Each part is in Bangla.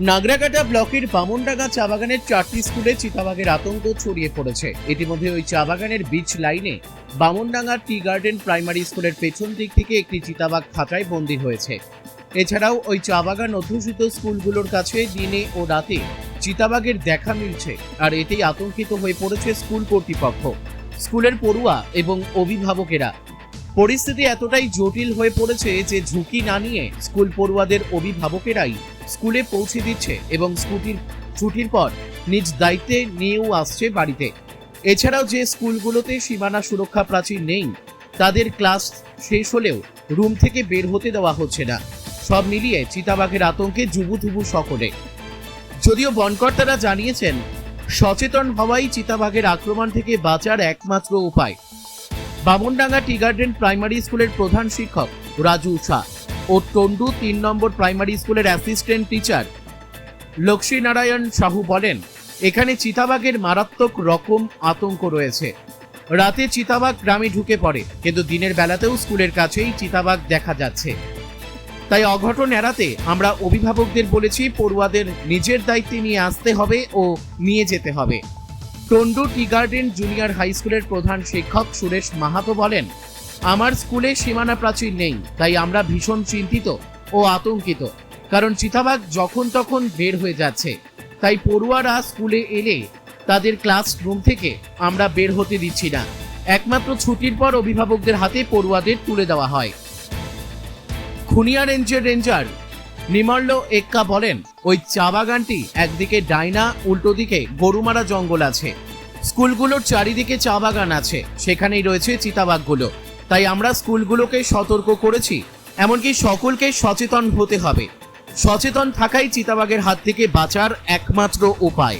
নাগরাকাটা ব্লকের বামনডাঙ্গা চা বাগানের 4টি স্কুলে চিতাবাঘের আতঙ্ক ছড়িয়ে পড়েছে। ইতিমধ্যে ওই চা বাগানের বিচ লাইনে বামনডাঙ্গা টি গার্ডেন প্রাইমারি স্কুলের পেছন দিক থেকে একটি চিতাবাঘ খাঁচায় বন্দী হয়েছে। এছাড়াও ওই চা বাগান অধ্যুষিত স্কুলগুলোর কাছে দিনে ও রাতে চিতাবাঘের দেখা মিলছে, আর এতেই আতঙ্কিত হয়ে পড়েছে স্কুল কর্তৃপক্ষ, স্কুলের পড়ুয়া এবং অভিভাবকেরা। পরিস্থিতি এতটাই জটিল হয়ে পড়েছে যে ঝুঁকি না নিয়ে স্কুল পড়ুয়াদের অভিভাবকেরাই স্কুলে পৌঁছে দিচ্ছে এবং ছুটির পর নিজ দায়িত্বে নিয়েও আসছে বাড়িতে। এছাড়াও যে স্কুলগুলোতে সীমানা সুরক্ষা প্রাচীর নেই, তাদের ক্লাস শেষ হলেও রুম থেকে বের হতে দেওয়া হচ্ছে না। সব মিলিয়ে চিতাবাঘের আতঙ্কে জুবুথুবু সকলে। যদিও বনকর্তারা জানিয়েছেন, সচেতন হওয়াই চিতাবাঘের আক্রমণ থেকে বাঁচার একমাত্র উপায়। বামনডাঙ্গা টি গার্ডেন প্রাইমারি স্কুলের প্রধান শিক্ষক রাজু শাহ ও টন্ডু 3 নম্বর প্রাইমারি স্কুলের অ্যাসিস্ট্যান্ট টিচার লক্ষ্মীনারায়ণ সাহু বলেন, এখানে চিতাবাঘের মারাত্মক রকম আতঙ্ক রয়েছে। রাতে চিতাবাঘ গ্রামে ঢুকে পড়ে, কিন্তু দিনের বেলাতেও স্কুলের কাছেই চিতাবাঘ দেখা যাচ্ছে। তাই অঘটন এড়াতে আমরা অভিভাবকদের বলেছি, পড়ুয়াদের নিজের দায়িত্বে নিয়ে আসতে হবে ও নিয়ে যেতে হবে। Tondu tea garden junior high স্কুলের প্রধান শিক্ষক সুরেশ মাহাতো বলেন, আমার স্কুলে সীমানা প্রাচীর নেই, তাই আমরা ভীষণ চিন্তিত ও আতঙ্কিত, কারণ চিতাবাঘ যখন তখন বের হয়ে যাচ্ছে। তাই পড়ুয়ারা স্কুলে এলে তাদের ক্লাসরুম থেকে আমরা বের হতে দিচ্ছি না। একমাত্র ছুটির পর অভিভাবকদের হাতে পড়ুয়াদের তুলে দেওয়া হয়। খুনিয়া রেঞ্জের রেঞ্জার নিমল্ল এক্কা বলেন, ওই চা বাগানটি একদিকে ডাইনা, উল্টো দিকে গরুমারা জঙ্গল আছে। স্কুলগুলোর চারিদিকে চা বাগান আছে, সেখানেই রয়েছে চিতাবাঘগুলো। তাই আমরা স্কুলগুলোকে সতর্ক করেছি, এমনকি সকলকে সচেতন হতে হবে। সচেতন থাকাই চিতাবাঘের হাত থেকে বাঁচার একমাত্র উপায়।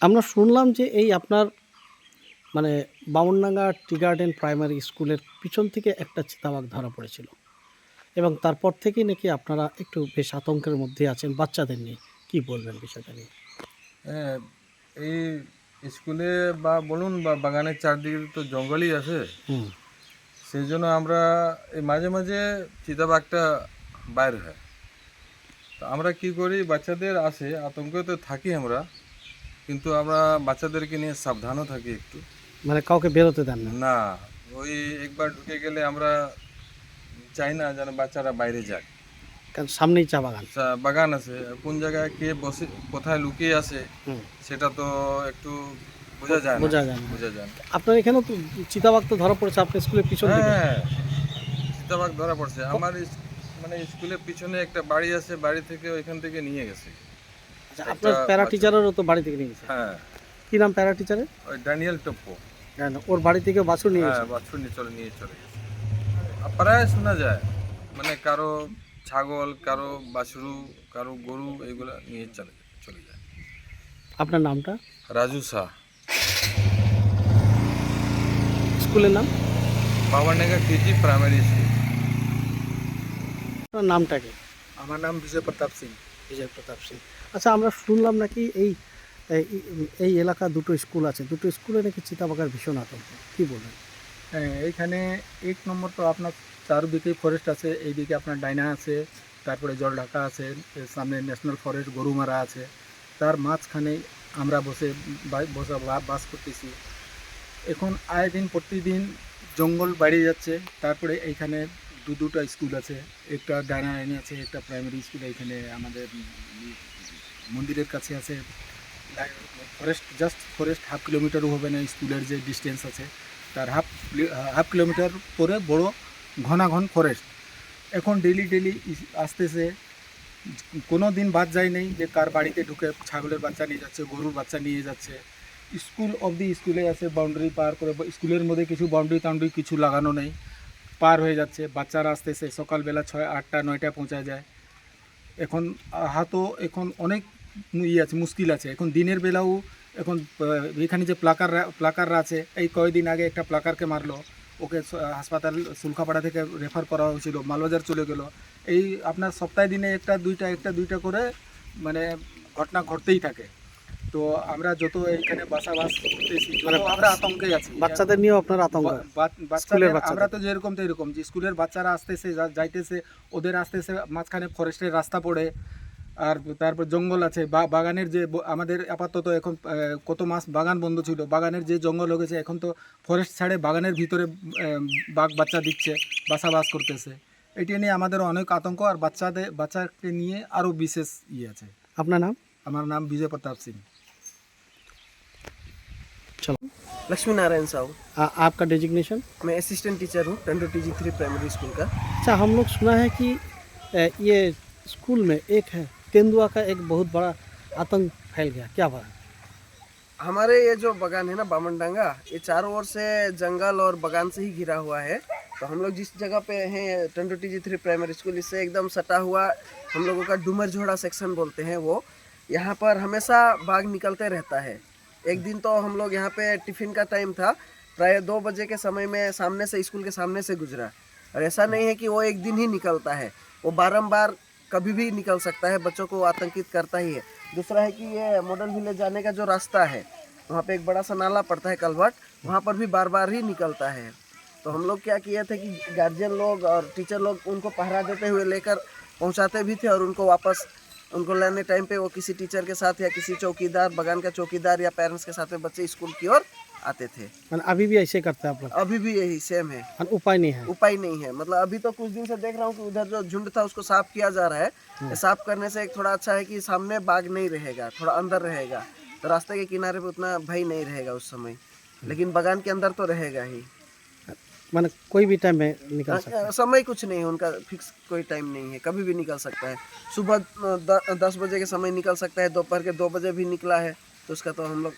আমরা শুনলাম যে এই আপনার মানে বামনডাঙ্গা টি গার্ডেন প্রাইমারি স্কুলের পিছন থেকে একটা চিতাবাঘ ধরা পড়েছিল, এবং তারপর থেকেই নাকি আপনারা একটু বেশ আতঙ্কের মধ্যে আছেন বাচ্চাদের নিয়ে। কি বলবেন বিষয়টা নিয়ে? হ্যাঁ, এই স্কুলে বা বলুন বা বাগানের চারদিকে তো জঙ্গলই আছে। সেই জন্য আমরা এই মাঝে মাঝে চিতাবাঘটা বাইর হয়। তো আমরা কি করি, বাচ্চাদের আসে আতঙ্কে তো থাকি আমরা, কিন্তু আমরা বাচ্চাদেরকে নিয়ে সাবধানও থাকি একটু। মানে কাউকে বেরোতে দেন না? না, ওই একবার ঢুকে গেলে আমরা চাই না যেন বাচ্চারা বাইরে যায়। কারণ সামনেই চা বাগান। বাগান আছে, কোন জায়গায় কে বসে কোথায় লুকিয়ে আছে সেটা তো একটু বোঝা যায় না। আপনার এখানে তো চিতাবাঘ তো ধরা পড়েছে আপনার স্কুলের পিছন থেকে। হ্যাঁ, চিতাবাঘ ধরা পড়ছে। আমার মানে স্কুলের পিছনে একটা বাড়ি আছে, বাড়ি থেকে ওইখান থেকে নিয়ে গেছে। আচ্ছা, আপনার প্যারা টিচারেরও তো বাড়ি থেকে নিয়ে গেছে? হ্যাঁ। কি নাম প্যারা টিচারের? ওই ড্যানিয়েল টপ্পো। ওর বাড়ি থেকে বাছুর নিয়ে গেছে? হ্যাঁ, বাছুর নিয়ে চলে গেছে। প্রায় শোনা যায়, মানে কারো ছাগল, কারো বাছুরু, কারো গরু, এগুলা নিয়ে চলে যায়। আপনার নামটা? রাজু শাহ। স্কুলের নাম? Bamandanga KG primary school. আপনার নামটা কি? আমার নাম বিজয় প্রতাপ সিং। বিজয় প্রতাপ সিং। আচ্ছা, আমরা শুনলাম নাকি এই এই এলাকা দুটো স্কুল আছে, দুটো স্কুলে নাকি চিতাবাঘের ভীষণ আতঙ্ক। কি বলবেন? হ্যাঁ, এইখানে 1 নম্বর তো আপনার চারদিকেই ফরেস্ট আছে। এইদিকে আপনার ডাইনা আছে, তারপরে জলঢাকা আছে, এর সামনে ন্যাশনাল ফরেস্ট গরুমারা আছে। তার মাঝখানেই আমরা বাস করতেছি। এখন আয় দিন প্রতিদিন জঙ্গল বাড়িয়ে যাচ্ছে। তারপরে এইখানে দুটো স্কুল আছে, একটা ডাইনা লাইনে আছে, একটা প্রাইমারি স্কুল এইখানে আমাদের মন্দিরের কাছে আছে। ফরেস্ট 1/2 কিলোমিটারও হবে না, স্কুলের যে ডিস্টেন্স আছে তার হাফ কিলোমিটার পরে বড় ঘন ফরেস্ট। এখন ডেলি আসতেছে, কোনো দিন বাদ যায় নেই যে কার বাড়িতে ঢুকে ছাগলের বাচ্চা নিয়ে যাচ্ছে, গরুর বাচ্চা নিয়ে যাচ্ছে। স্কুল অবধি স্কুলে আছে, বাউন্ডারি পার করে। স্কুলের মধ্যে কিছু বাউন্ডারি কিছু লাগানো নেই। পার হয়ে যাচ্ছে, বাচ্চারা আসতেছে সকালবেলা 6, 8টা, 9টায় পৌঁছা যায়। এখন হাতও এখন অনেক আছে, মুশকিল আছে। এখন দিনের বেলাও এখন এখানে যে প্লাকাররা আছে, এই কয়েকদিন আগে একটা প্লাকারকে মারলো, ওকে হাসপাতাল সুলখাপাড়া থেকে রেফার করা হয়েছিল, মালবাজার চলে গেল। এই আপনার সপ্তাহে দিনে একটা দুইটা করে মানে ঘটনা ঘটতেই থাকে। তো আমরা যত এইখানে বাসাবাস করতেছি, আমরা আতঙ্কে আছি। বাচ্চাদের নিয়েও আপনার আতঙ্ক? স্কুলের বাচ্চাদের? আমরা তো যেরকম তো এরকম, যে স্কুলের বাচ্চারা আসতেছে যাইতেছে, ওদের আসতেছে, মাঝখানে ফরেস্টের রাস্তা পড়ে, আর তারপর জঙ্গল আছে, বাগানের যে আমাদের আপাতত এখন কত মাস বাগান বন্ধ ছিল, বাগানের যে জঙ্গল হয়ে গেছে, এখন তো ফরেস্ট ছাড়ে বাগানের ভিতরে বাঘ বাচ্চা দিচ্ছে, বাসাবাস করতেছে। এটি নিয়ে আমাদের অনেক আতঙ্ক, আর বাচ্চাকে নিয়ে আরও বিশেষ আছে। আপনার নাম? আমার নাম বিজয় প্রতাপ সিং। चलो। लक्ष्मी नारायण साहू। आपका डेजिग्नेशन? मैं असिस्टेंट टीचर हूँ टंडो TG3 प्राइमरी स्कूल का। अच्छा, हम लोग सुना है कि ये स्कूल में एक है तेंदुआ का एक बहुत बड़ा आतंक फैल गया, क्या बात? हमारे ये जो बगान है ना बामनडांगा, ये चारों ओर से जंगल और बगान से ही घिरा हुआ है। तो हम लोग जिस जगह पे हैं टंडो TG3 प्राइमरी स्कूल, इससे एकदम सटा हुआ हम लोगों का डूमर झोड़ा सेक्शन बोलते हैं वो। यहाँ पर हमेशा बाघ निकलते रहता है। एक दिन तो हम लोग यहाँ पे टिफ़िन का टाइम था, प्राय 2 बजे के समय में सामने से स्कूल के सामने से गुजरा। और ऐसा नहीं है कि वो एक दिन ही निकलता है, वो बारंबार कभी भी निकल सकता है, बच्चों को आतंकित करता ही है। दूसरा है कि ये मॉडल विलेज जाने का जो रास्ता है, वहाँ पे एक बड़ा सा नाला पड़ता है कलवर्ट, वहाँ पर भी बार बार ही निकलता है। तो हम लोग क्या किए थे कि गार्जियन लोग और टीचर लोग उनको पहरा देते हुए लेकर पहुँचाते भी थे, और उनको वापस उनको लेने टाइम पे वो किसी टीचर के साथ या किसी चौकीदार, बगान का चौकीदार या पेरेंट्स के साथ में बच्चे स्कूल की ओर आते थे। अभी भी ऐसे करते हैं आप लोग? अभी भी यही सेम है, उपाय नहीं है? उपाय नहीं है। मतलब अभी तो कुछ दिन से देख रहा हूँ कि उधर जो झुंड था उसको साफ किया जा रहा है। ये साफ करने से एक थोड़ा अच्छा है कि सामने बाघ नहीं रहेगा, थोड़ा अंदर रहेगा, तो रास्ते के किनारे पे उतना भय नहीं रहेगा उस समय, लेकिन बगान के अंदर तो रहेगा ही। माने कोई भी टाइम में निकल सकता है? समय कुछ नहीं है उनका, फिक्स कोई टाइम नहीं है, कभी भी निकल सकता है। सुबह 10 बजे के समय निकल सकता है, दोपहर के 2 बजे भी निकला है, तो उसका तो हम लोग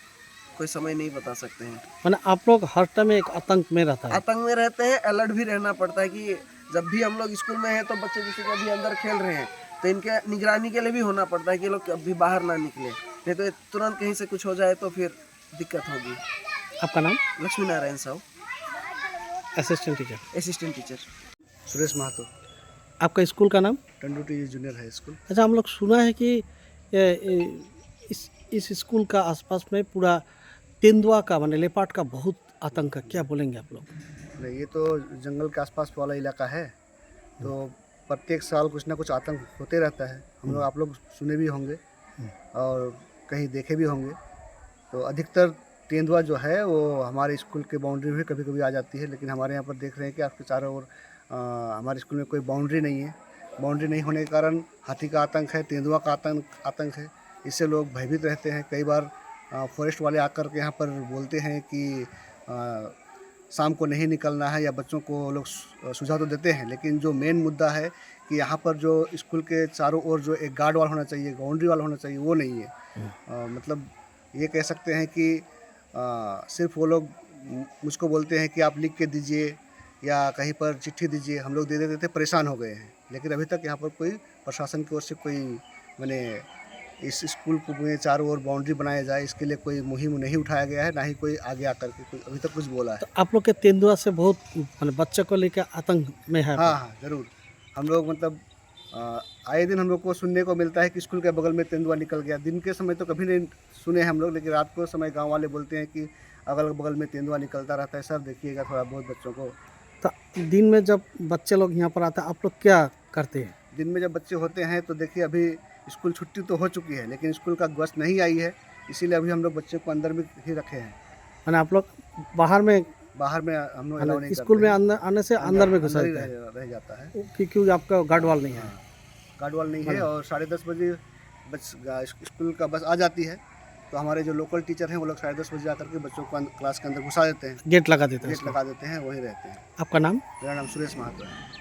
कोई समय नहीं बता सकते हैं। माने आप लोग हर टाइम एक आतंक में रहता है? आतंक में रहते हैं, अलर्ट भी रहना पड़ता है कि जब भी हम लोग स्कूल में हैं तो बच्चे जैसे कि अभी अंदर खेल रहे हैं, तो इनके निगरानी के लिए भी होना पड़ता है कि ये लोग अभी बाहर ना निकले, नहीं तो तुरंत कहीं से कुछ हो जाए तो फिर दिक्कत होगी। आपका नाम? Lakshmi Narayan Sahu, assistant teacher. Assistant teacher. Suresh Mahato, आपका स्कूल का नाम? Tando TG junior high school. अच्छा, हम लोग सुना है कि इस स्कूल का आसपास में पूरा तेंदुआ का माने लेपार्ड का बहुत आतंक है, क्या बोलेंगे आप लोग? नहीं, ये तो जंगल के आसपास वाला इलाका है, तो प्रत्येक साल कुछ ना कुछ आतंक होते रहता है। हम लोग, आप लोग सुने भी होंगे और कहीं देखे भी होंगे। तो अधिकतर तेंदुआ जो है वो हमारे स्कूल के बाउंड्री में कभी कभी आ जाती है, लेकिन हमारे यहाँ पर देख रहे हैं कि आपके चारों ओर हमारे स्कूल में कोई बाउंड्री नहीं है। बाउंड्री नहीं होने के कारण हाथी का आतंक है, तेंदुआ का आतंक है, इससे लोग भयभीत रहते हैं। कई बार फॉरेस्ट वाले आकर के यहाँ पर बोलते हैं कि शाम को नहीं निकलना है, या बच्चों को लोग सुझाव तो देते हैं, लेकिन जो मेन मुद्दा है कि यहाँ पर जो स्कूल के चारों ओर जो एक गार्ड वाल होना चाहिए, बाउंड्री वाल होना चाहिए, वो नहीं है। मतलब ये कह सकते हैं कि सिर्फ वो लोग मुझको बोलते हैं कि आप लिख के दीजिए या कहीं पर चिट्ठी दीजिए, हम लोग दे देते थे, परेशान हो गए हैं। लेकिन अभी तक यहाँ पर कोई प्रशासन की ओर से कोई मैंने इस स्कूल को में चारों ओर बाउंड्री बनाया जाए, इसके लिए कोई मुहिम नहीं उठाया गया है, ना ही कोई आगे आकर के कोई अभी तक कुछ बोला है। तो आप लोग के तेंदुआ से बहुत माने बच्चे को लेकर आतंक में है? हाँ, ज़रूर। हम लोग मतलब आए दिन हम लोग को सुनने को मिलता है कि स्कूल के बगल में तेंदुआ निकल गया। दिन के समय तो कभी नहीं सुने हम लोग, लेकिन रात को समय गांव वाले बोलते हैं कि अगल बगल में तेंदुआ निकलता रहता है। सर देखिएगा थोड़ा बहुत बच्चों को। तो दिन में जब बच्चे लोग यहाँ पर आते हैं, आप लोग क्या करते हैं? दिन में जब बच्चे होते हैं तो देखिए, अभी स्कूल छुट्टी तो हो चुकी है, लेकिन स्कूल का गश्त नहीं आई है, इसीलिए अभी हम लोग बच्चे को अंदर में ही रखे हैं। माने आप लोग बाहर में हम लोग अलाउ नहीं स्कूल करते में हैं। आने से अंदर में घुसा अंदर ही देते हैं रह जाता है, क्योंकि आपका गार्ड वाल नहीं है? गार्ड वाल नहीं है। और 10:30 बजे स्कूल का बस आ जाती है, तो हमारे जो लोकल टीचर हैं वो लोग 10:30 बजे आकर के बच्चों को क्लास के अंदर घुसा देते हैं, गेट लगा देते हैं? गेट लगा देते हैं, वहीं रहते हैं। आपका नाम? मेरा नाम सुरेश महतो है।